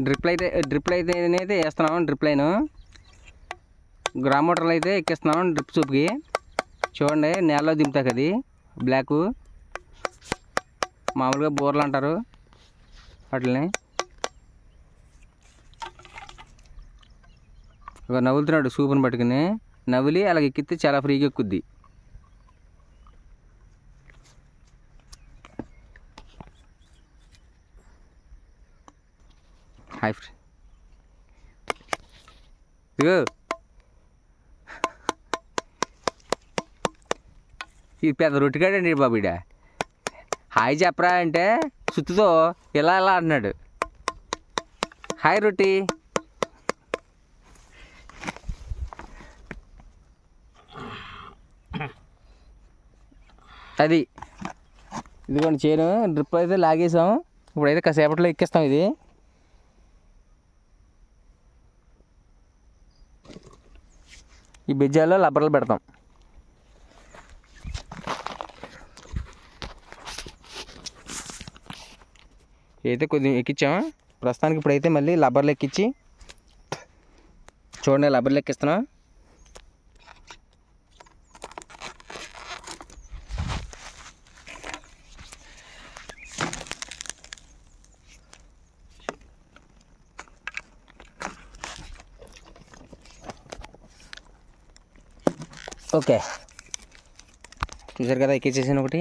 డ్రిప్లు అయితే వేస్తున్నాం. డ్రిప్ లైను గ్రామ్ మోటార్లు అయితే ఎక్కిస్తున్నాం. డ్రిప్ చూపుకి చూడండి, నేలలో దింపుతాక అది బ్లాకు, మామూలుగా బోర్లు అంటారు వాటిని. ఇక నవ్వులుతున్నాడు సూపుని పట్టుకుని, నవ్వులి అలాగ ఎక్కితే చాలా ఫ్రీగా ఎక్కుద్ది. హాయ్ ఫ్రెండ్, ఇగో ఇది పెద్ద రొట్టికాడండి బాబు. ఇడ హాయ్ చెప్పరా అంటే సుత్తుతో ఇలా ఇలా అన్నాడు. హాయ్ రొట్టి. అది ఇదిగోండి చేను. డ్రిప్ అయితే లాగేసాం. ఇప్పుడైతే కాసేపట్లో ఎక్కిస్తాం. ఇది ఈ బిజ్జాల్లో లబ్బర్లు పెడతాం. అయితే కొద్దిగా ఎక్కించాము ప్రస్తుతానికి. ఇప్పుడైతే మళ్ళీ లబ్బర్లు ఎక్కించి చూడండి, లబ్బర్లు ఎక్కిస్తున్నాం. ఓకే, చూసారు కదా ఎక్కించేసాను ఒకటి.